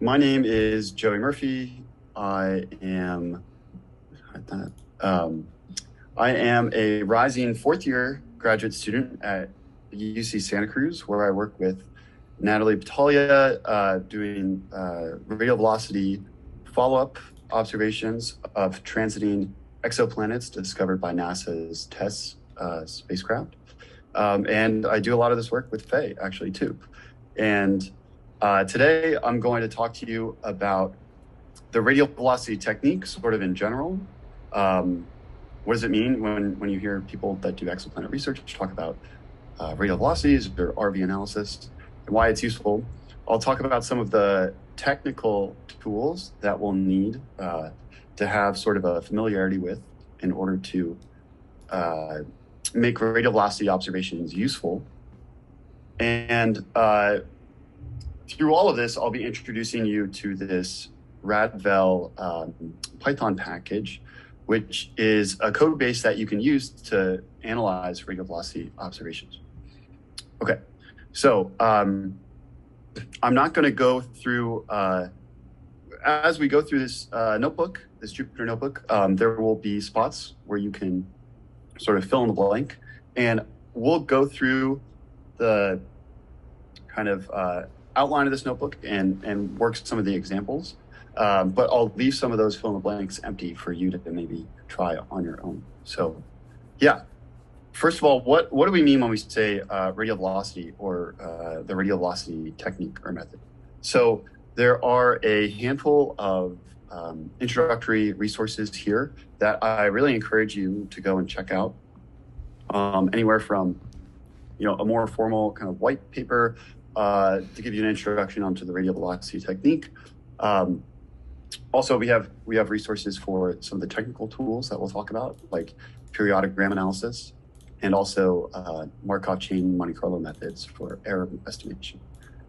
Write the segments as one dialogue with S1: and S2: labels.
S1: My name is Joey Murphy. Um, I am a rising fourth-year graduate student at UC Santa Cruz, where I work with Natalie Battaglia, doing radial velocity follow-up observations of transiting exoplanets discovered by NASA's TESS spacecraft. And I do a lot of this work with Faye, actually, too. And today I'm going to talk to you about the radial velocity technique, sort of in general. What does it mean when you hear people that do exoplanet research talk about radial velocities or RV analysis, and why it's useful? I'll talk about some of the technical tools that we'll need to have sort of a familiarity with in order to make radial velocity observations useful. And through all of this, I'll be introducing you to this Radvel Python package, which is a code base that you can use to analyze radial velocity observations. Okay, so I'm not going to go through, as we go through this notebook, this Jupyter notebook, there will be spots where you can sort of fill in the blank, and we'll go through the kind of outline of this notebook and work some of the examples. But I'll leave some of those fill in the blanks empty for you to maybe try on your own. So yeah, first of all, what do we mean when we say radial velocity or the radial velocity technique or method? So there are a handful of introductory resources here that I really encourage you to go and check out. Anywhere from, a more formal kind of white paper to give you an introduction onto the radial velocity technique. Also, we have resources for some of the technical tools that we'll talk about, like periodic gram analysis, and also Markov chain Monte Carlo methods for error estimation.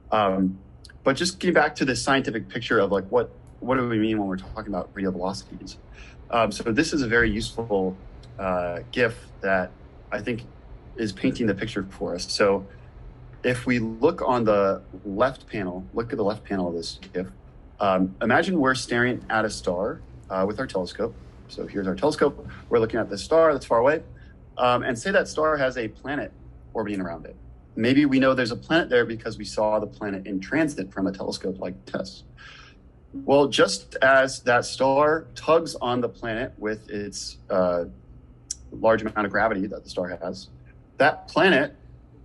S1: But just getting back to the scientific picture of like what do we mean when we're talking about radial velocities? So this is a very useful GIF that I think is painting the picture for us. So if we look on the left panel, look at the left panel of this GIF. Imagine we're staring at a star with our telescope. So here's our telescope. We're looking at this star that's far away. And say that star has a planet orbiting around it. Maybe we know there's a planet there because we saw the planet in transit from a telescope like TESS. Well, just as that star tugs on the planet with its large amount of gravity that the star has, that planet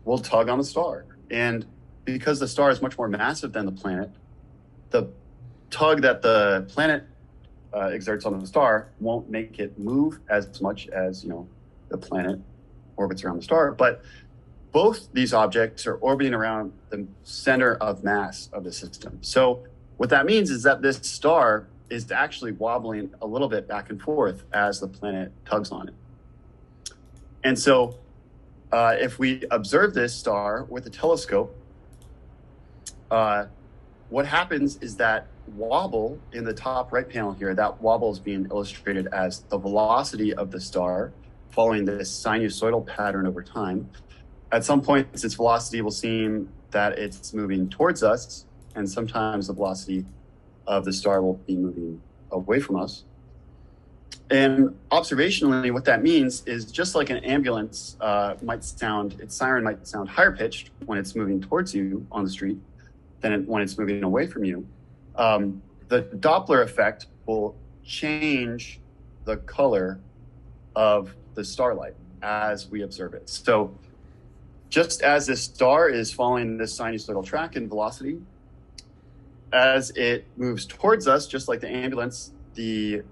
S1: will tug on the star. And because the star is much more massive than the planet, the tug that the planet exerts on the star won't make it move as much as the planet orbits around the star. But both these objects are orbiting around the center of mass of the system. So what that means is that this star is actually wobbling a little bit back and forth as the planet tugs on it. And so if we observe this star with a telescope, what happens is that wobble in the top right panel here, that wobble is being illustrated as the velocity of the star following this sinusoidal pattern over time. At some points, its velocity will seem that it's moving towards us, and sometimes the velocity of the star will be moving away from us. And observationally, what that means is just like an ambulance its siren might sound higher pitched when it's moving towards you on the street than when it's moving away from you. The Doppler effect will change the color of the starlight as we observe it. So just as this star is following this sinusoidal track in velocity, as it moves towards us, just like the ambulance, the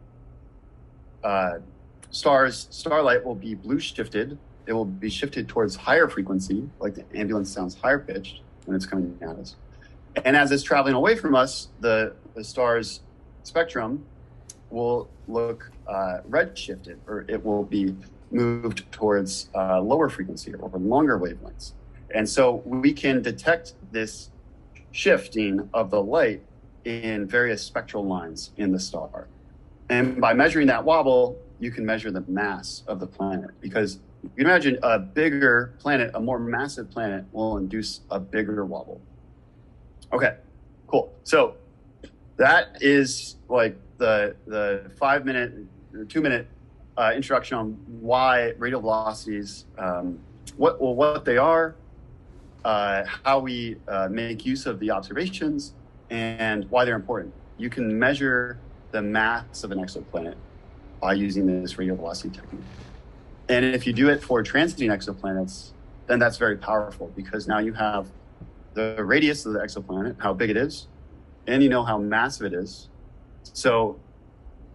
S1: starlight will be blue shifted. It will be shifted towards higher frequency, like the ambulance sounds higher pitched when it's coming at us. And as it's traveling away from us, the star's spectrum will look red shifted, or it will be moved towards lower frequency or longer wavelengths. And so we can detect this shifting of the light in various spectral lines in the star. And by measuring that wobble, you can measure the mass of the planet, because you can imagine a bigger planet, a more massive planet will induce a bigger wobble. Okay, cool. So That is like the 5-minute or 2-minute introduction on why radial velocities, what they are, how we make use of the observations, and why they're important. You can measure the mass of an exoplanet by using this radial velocity technique. And if you do it for transiting exoplanets, then that's very powerful, because now you have the radius of the exoplanet, how big it is, and you know how massive it is. So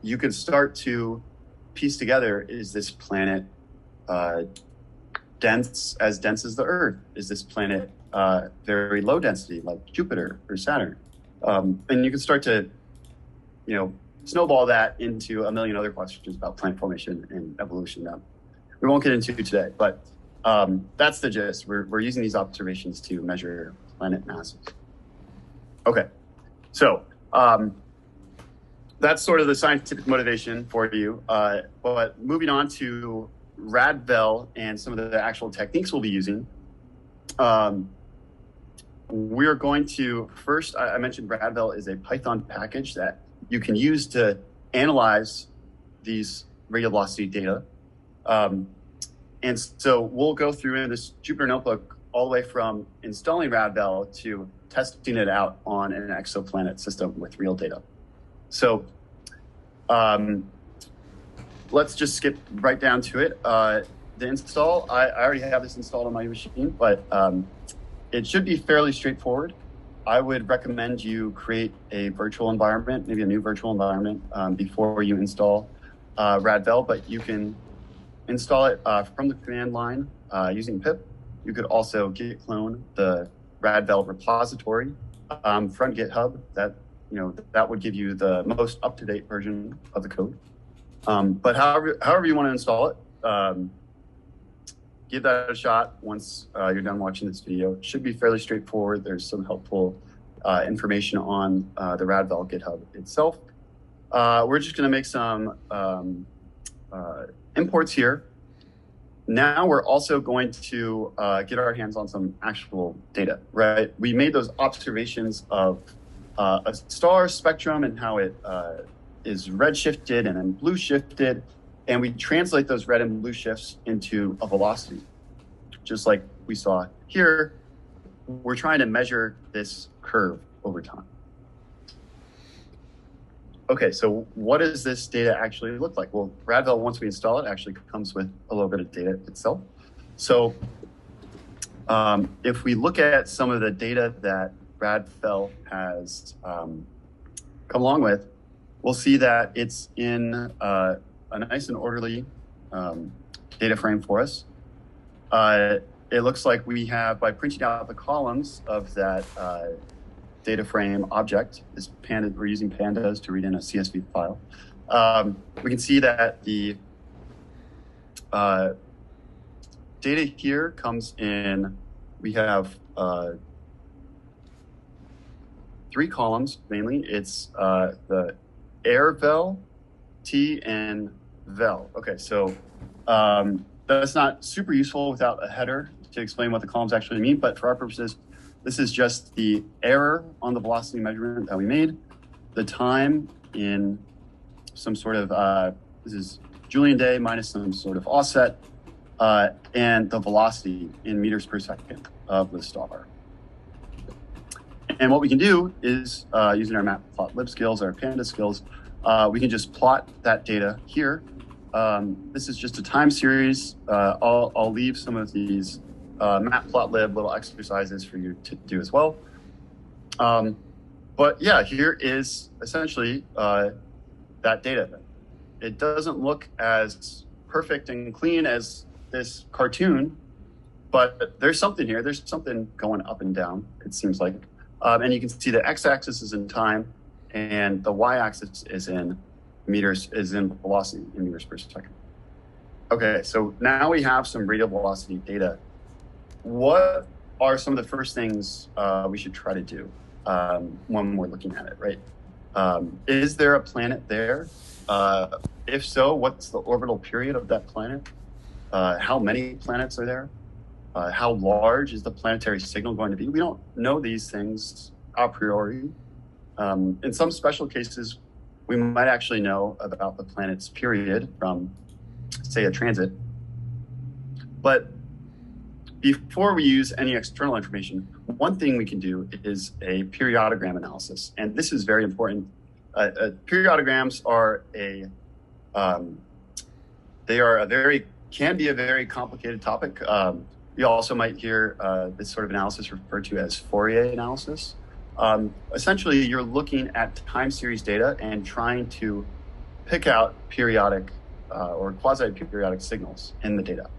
S1: you can start to piece together, is this planet dense as the Earth? Is this planet very low density, like Jupiter or Saturn? And you can start to, snowball that into a million other questions about planet formation and evolution that we won't get into today. But that's the gist. We're using these observations to measure planet masses. Okay, so that's sort of the scientific motivation for you. But moving on to RADVEL and some of the actual techniques we'll be using. We're going to, first, I mentioned RADVEL is a Python package that you can use to analyze these radial velocity data. And so we'll go through in this Jupyter Notebook all the way from installing RADVEL to testing it out on an exoplanet system with real data. So let's just skip right down to it. The install, I already have this installed on my machine, but it should be fairly straightforward. I would recommend you create a virtual environment, maybe a new virtual environment before you install RADVEL, but you can install it from the command line using pip. You could also git clone the RADVEL repository from GitHub. That would give you the most up-to-date version of the code. But however you want to install it, give that a shot once you're done watching this video. It should be fairly straightforward. There's some helpful information on the RADVEL GitHub itself. We're just going to make some imports here. Now we're also going to get our hands on some actual data, right? We made those observations of a star spectrum and how it is red shifted and then blue shifted, and we translate those red and blue shifts into a velocity. Just like we saw here, we're trying to measure this curve over time. Okay, so what does this data actually look like? Well, RADVEL, once we install it, actually comes with a little bit of data itself. So if we look at some of the data that RADVEL has come along with, we'll see that it's in a nice and orderly data frame for us. It looks like we have, by printing out the columns of that data frame object, is Panda, we're using pandas to read in a CSV file. We can see that the data here comes in, we have 3 columns mainly. It's the air vel, T, and vel. Okay, so that's not super useful without a header to explain what the columns actually mean, but for our purposes, this is just the error on the velocity measurement that we made, the time in some sort of, this is Julian day minus some sort of offset, and the velocity in meters per second of the star. And what we can do is, using our matplotlib skills, our panda skills, we can just plot that data here. This is just a time series. I'll leave some of these matplotlib little exercises for you to do as well. But yeah, here is essentially that data. It doesn't look as perfect and clean as this cartoon, but there's something here. There's something going up and down, it seems like. And you can see the x-axis is in time, and the y-axis is in meters, is in velocity in meters per second. Okay, so now we have some radial velocity data. What are some of the first things we should try to do when we're looking at it, right? Is there a planet there? If so, what's the orbital period of that planet? How many planets are there? How large is the planetary signal going to be? We don't know these things a priori. In some special cases, we might actually know about the planet's period from, say, a transit. But before we use any external information, one thing we can do is a periodogram analysis. And this is very important. Periodograms are can be a very complicated topic. You also might hear this sort of analysis referred to as Fourier analysis. Essentially, you're looking at time series data and trying to pick out periodic or quasi-periodic signals in the data.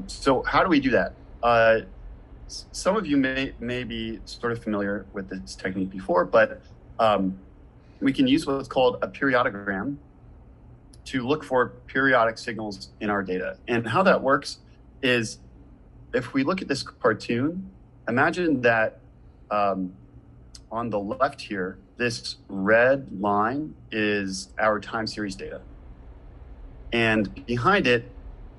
S1: So how do we do that? Some of you may be sort of familiar with this technique before, but we can use what's called a periodogram to look for periodic signals in our data. And how that works is, if we look at this cartoon, imagine that on the left here, this red line is our time series data. And behind it,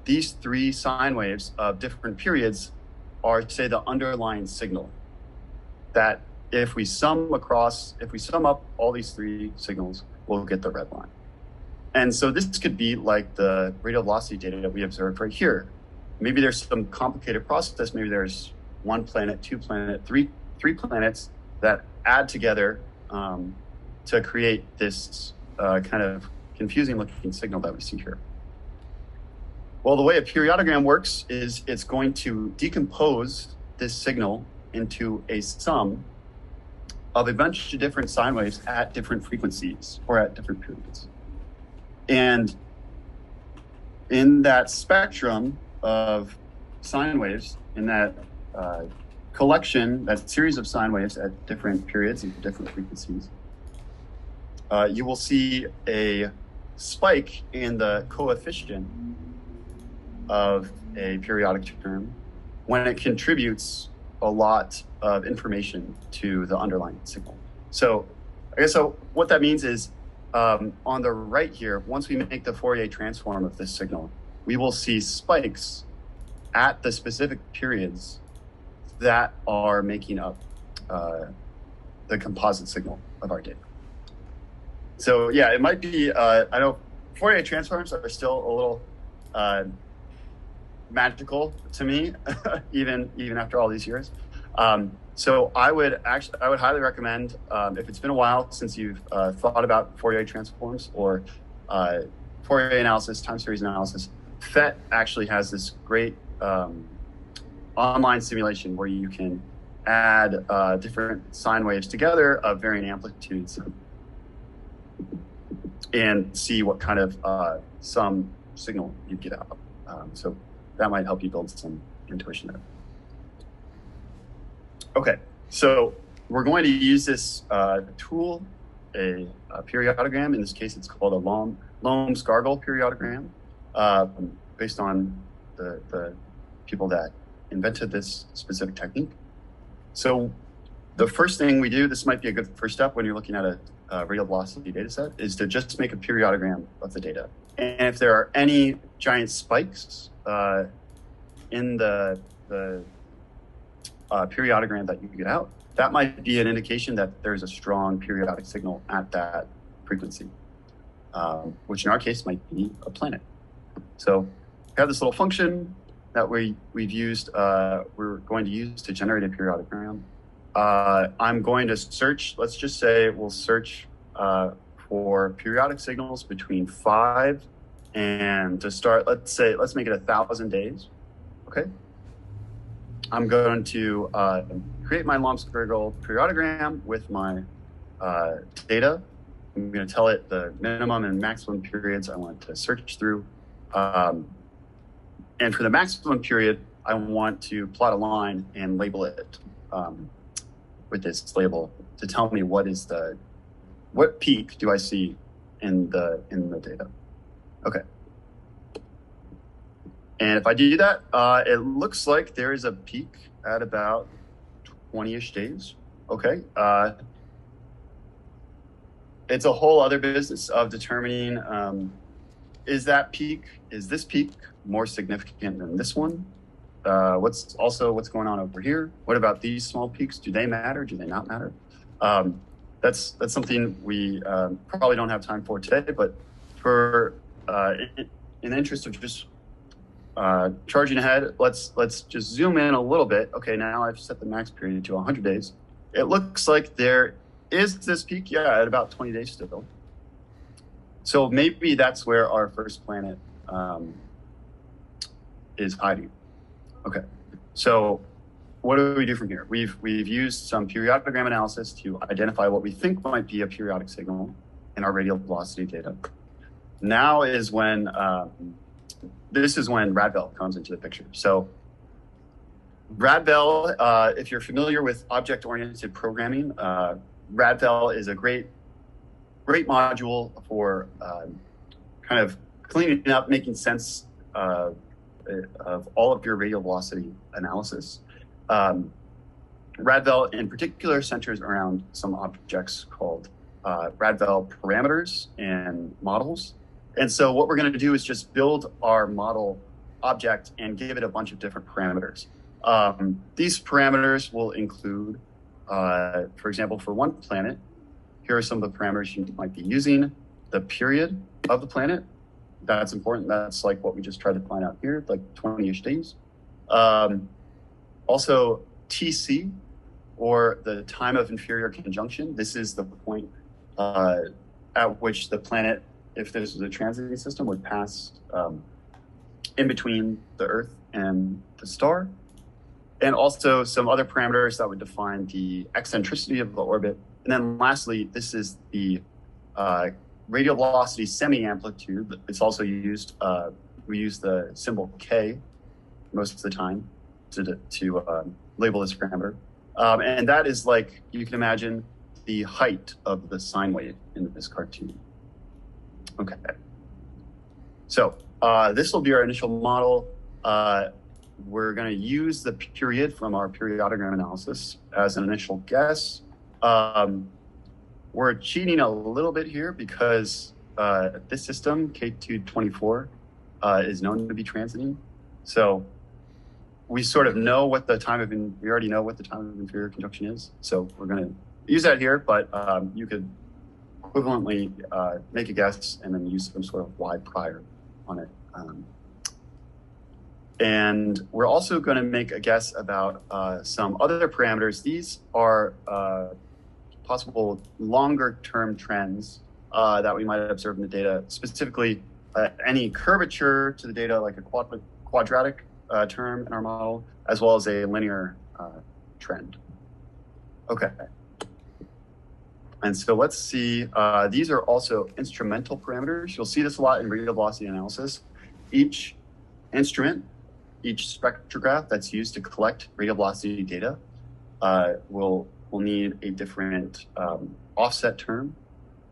S1: these three sine waves of different periods are, say, the underlying signal that if we sum up all these three signals, we'll get the red line. And so this could be like the radial velocity data that we observed right here. Maybe there's some complicated process. Maybe there's one planet, two planet, three planets that add together to create this kind of confusing looking signal that we see here. Well, the way a periodogram works is it's going to decompose this signal into a sum of a bunch of different sine waves at different frequencies or at different periods. And in that spectrum of sine waves, in that collection, that series of sine waves at different periods and different frequencies, you will see a spike in the coefficient of a periodic term when it contributes a lot of information to the underlying signal. So what that means is, on the right here, once we make the Fourier transform of this signal, we will see spikes at the specific periods that are making up the composite signal of our data. So yeah, it might be, I know Fourier transforms are still a little magical to me, even after all these years. So I would highly recommend, if it's been a while since you've thought about Fourier transforms or Fourier analysis, time series analysis, PhET actually has this great online simulation where you can add different sine waves together of varying amplitudes and see what kind of some signal you get out. So that might help you build some intuition there. Okay, so we're going to use this tool, a periodogram. In this case, it's called a Loam-Scargill periodogram, based on the people that invented this specific technique. So the first thing we do, this might be a good first step when you're looking at a radial velocity data set, is to just make a periodogram of the data. And if there are any giant spikes in the periodogram that you get out, that might be an indication that there's a strong periodic signal at that frequency, which in our case might be a planet. So we have this little function that we've used, we're going to use to generate a periodogram. I'm going to search, let's just say we'll search for periodic signals between 5 and, to start, let's make it 1,000 days, okay? I'm going to create my Loam-Scargill periodogram with my data. I'm going to tell it the minimum and maximum periods I want to search through. And for the maximum period, I want to plot a line and label it with this label to tell me what peak do I see in the data. Okay. And if I do that, it looks like there is a peak at about 20-ish days. Okay. It's a whole other business of determining, is this peak more significant than this one? What's going on over here? What about these small peaks? Do they matter? Do they not matter? That's something we probably don't have time for today, but for in the interest of just charging ahead, let's just zoom in a little bit. Okay, now I've set the max period to 100 days. It looks like there is this peak, yeah, at about 20 days still. So maybe that's where our first planet is hiding. Okay, so what do we do from here? We've used some periodogram analysis to identify what we think might be a periodic signal in our radial velocity data. Now is when this is when RADVEL comes into the picture. So RADVEL, if you're familiar with object-oriented programming, RADVEL is a great module for kind of cleaning up, making sense of all of your radial velocity analysis. RADVEL in particular centers around some objects called RADVEL parameters and models. And so what we're going to do is just build our model object and give it a bunch of different parameters. These parameters will include, for example, for one planet, here are some of the parameters you might be using. The period of the planet, that's important. That's like what we just tried to find out here, like 20-ish days. Also, TC, or the time of inferior conjunction. This is the point at which the planet, if this was a transiting system, would pass in between the Earth and the star. And also some other parameters that would define the eccentricity of the orbit. And then lastly, this is the radial velocity semi-amplitude. It's also used, we use the symbol K most of the time to label this parameter. And that is, like, you can imagine the height of the sine wave in this cartoon. Okay. So this will be our initial model. We're going to use the period from our periodogram analysis as an initial guess. We're cheating a little bit here because this system, K224, is known to be transiting. So we sort of know what the time of, we already know what the time of inferior conjunction is. So we're going to use that here, but you could equivalently make a guess and then use some sort of Y prior on it. And we're also going to make a guess about some other parameters. These are possible longer term trends that we might observe in the data, specifically any curvature to the data, like a quadratic term in our model, as well as a linear trend. Okay. And so let's see, these are also instrumental parameters. You'll see this a lot in radial velocity analysis. Each instrument, each spectrograph that's used to collect radial velocity data will need a different offset term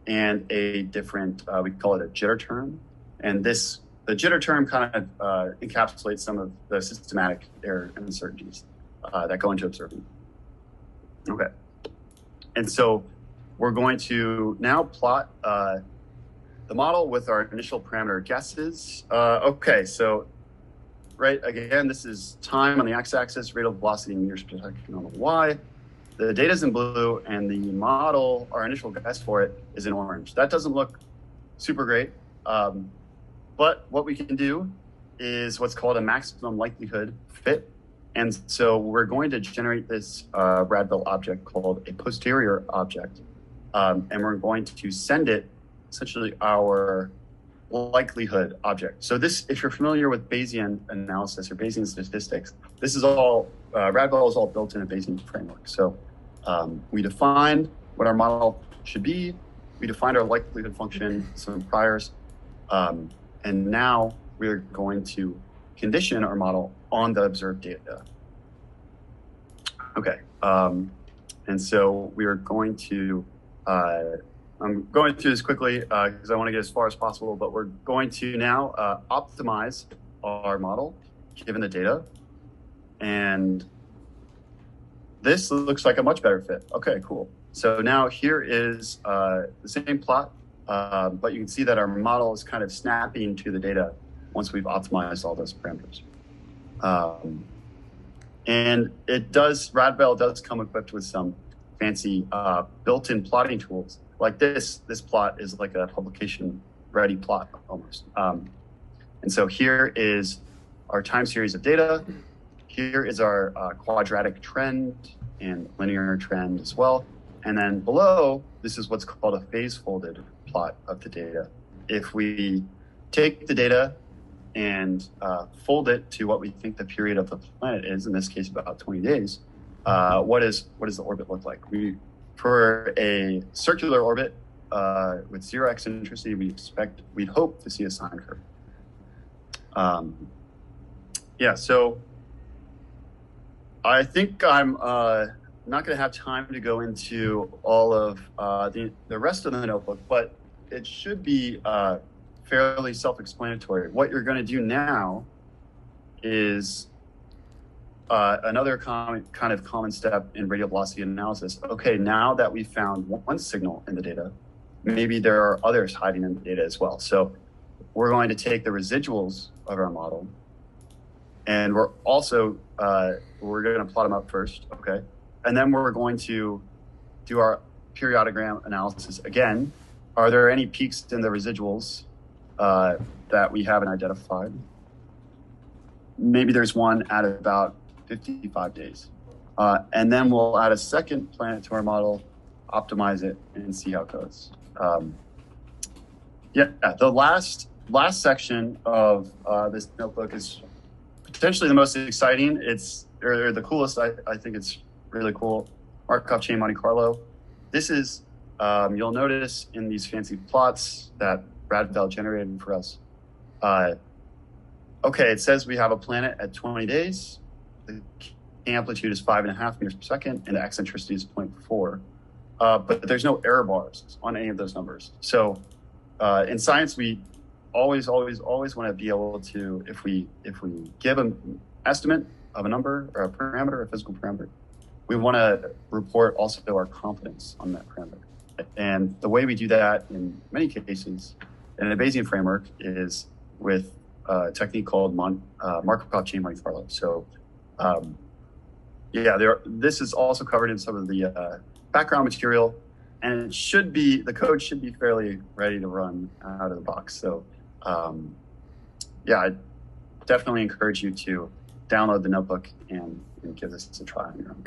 S1: and a different, we call it a jitter term. And the jitter term kind of encapsulates some of the systematic error and uncertainties that go into observing. Okay. And so we're going to now plot the model with our initial parameter guesses. Okay, so right, again, this is time on the x-axis, radial velocity in meters per second on the y. The data's in blue, and the model, our initial guess for it, is in orange. That doesn't look super great, but what we can do is what's called a maximum likelihood fit. And so we're going to generate this RADVEL object called a posterior object, and we're going to send it essentially our likelihood object. So this, if you're familiar with Bayesian analysis or Bayesian statistics, this is all, RADVEL is all built in a Bayesian framework. So we defined what our model should be, we defined our likelihood function, some priors, and now we're going to condition our model on the observed data. Okay, and so we are going to, I'm going through this quickly because I want to get as far as possible, but we're going to now optimize our model given the data. And this looks like a much better fit. Okay, cool. So now here is the same plot, but you can see that our model is kind of snapping to the data once we've optimized all those parameters. And it does, RADVEL does come equipped with some fancy built-in plotting tools. Like this plot is like a publication-ready plot almost. And so here is our time series of data. Here is our quadratic trend and linear trend as well. And then below, this is what's called a phase-folded plot of the data. If we take the data and fold it to what we think the period of the planet is, in this case about 20 days, what does the orbit look like? For a circular orbit with 0 eccentricity, we'd hope to see a sine curve. So I think I'm not going to have time to go into all of the rest of the notebook, but it should be fairly self-explanatory. What you're going to do now is another kind of common step in radial velocity analysis. Okay, now that we found one signal in the data, maybe there are others hiding in the data as well. So we're going to take the residuals of our model, and we're also we're going to plot them up first, okay? And then we're going to do our periodogram analysis again. Are there any peaks in the residuals that we haven't identified? Maybe there's one at about 55 days. And then we'll add a second planet to our model, optimize it, and see how it goes. The last section of this notebook is potentially the most exciting. It's or the coolest. I think it's really cool. Markov chain Monte Carlo. This is you'll notice in these fancy plots that Brad Bell generated for us. Okay, it says we have a planet at 20 days. The amplitude is 5.5 meters per second, and the eccentricity is 0.4. But there's no error bars on any of those numbers. So in science, we always want to be able to, if we give an estimate of a number or a parameter, a physical parameter, we want to report also our confidence on that parameter. And the way we do that in many cases in a Bayesian framework is with a technique called Markov chain Monte Carlo. So this is also covered in some of the background material, and the code should be fairly ready to run out of the box. So I definitely encourage you to download the notebook and give this a try on your own.